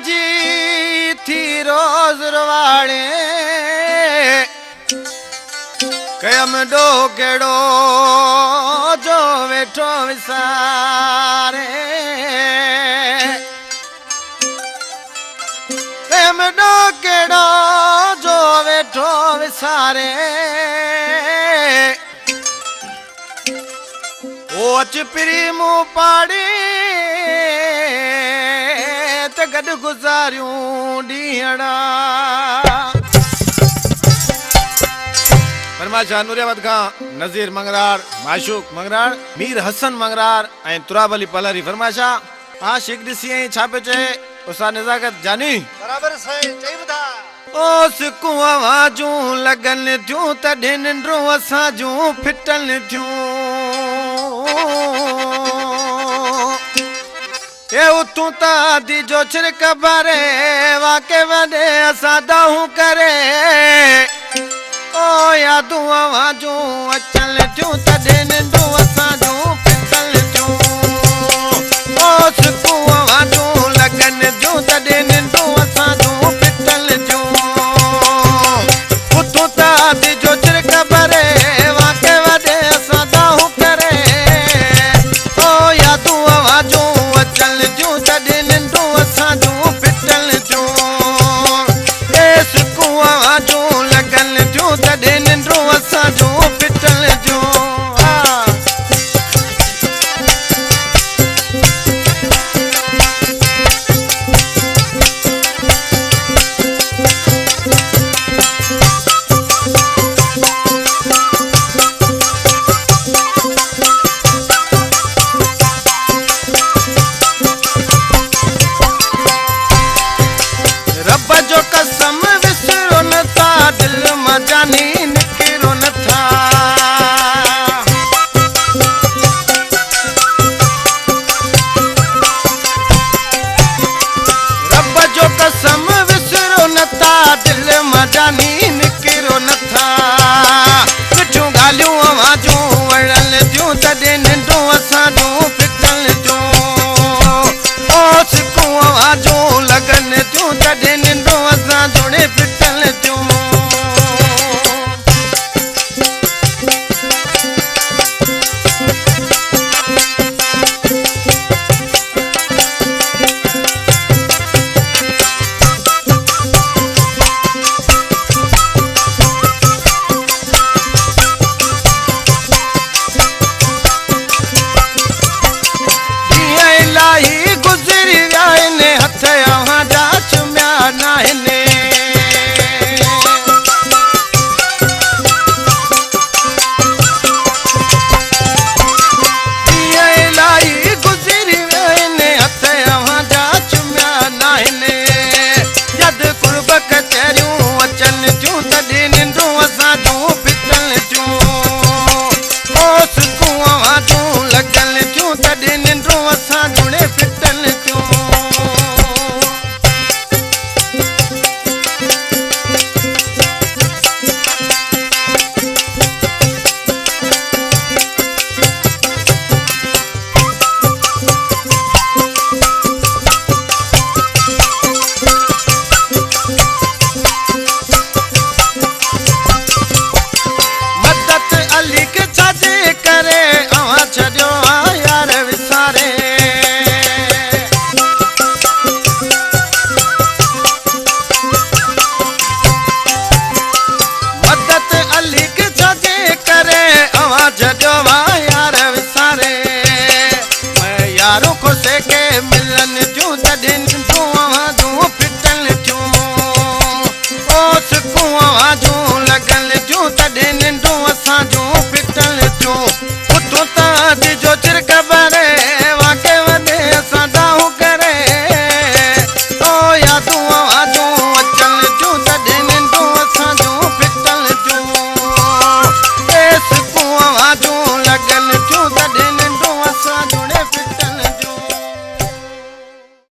जी थी रोज़ रवाड़े कयम डो केड़ो जो वेठो विसारे कयम डो केड़ो जो वेठो विसारे ओ अच पिरी मुँह पाड़ी त गॾ गुज़ारियूं ॾींहड़ा फरमाशा नूरियाबाद खां नज़ीर मंगरार माशूक मंगरार मीर हसन मंगरार ऐं तुराब अली पलारी फरमाशा आशिक ॾिसी ऐं छा पियो चए उस्ताद नज़ाकत जानी बराबर साईं चई ॿुधा ओ सिकूं आवाजूं लॻन थियूं तॾहिं निंड्रूं असां जूं फिटल थियूं ए उतूं तादी जो छिरक भरे वाके वॾे असां दाहूं करे ओ यादूं आवाजूं अचल थियूं तॾहिं निंड्रूं असां जूं फिटल थियूं ओ सिकूं आवाजूं लॻन थियूं तॾहिं निंड्रूं असां जूं फिटल थियूं उतूं तादी जो छिरक भरे वाके वॾे असां दाहूं करे ओ यादूं आवाजूं अचल थियूं तॾहिं निंड्रूं असां जूं फिटल थियूं ए सिकूं आवाजूं लॻन थियूं तॾहिं निंड्रूं असां जूं फिटल थियूं रब जो कसम विसरो नथा दिल मां जानी निकिरो नथा रब जो कसम विसरो नथा दिल मां जानी निकिरो नथा मिठियूं ॻाल्हियूं आवाजूं वणल थियूं तॾहिं निंड्रूं असां जूं फिटल थियूं ओ सिकूं आवाजूं लॻन थियूं तॾहिं निंड्रूं असां जोड़े फिटल थियूं ॾींहं इलाही गुज़री विया आहिनि हथ अव्हां जा चुमिया न आहिनि ॾींहं इलाही गुज़री विया आहिनि हथ अव्हां जा चुमिया न आहिनि यदि कुर्ब कचहरियूं अचनि थियूं तॾहिं निंड्रूं असां जूं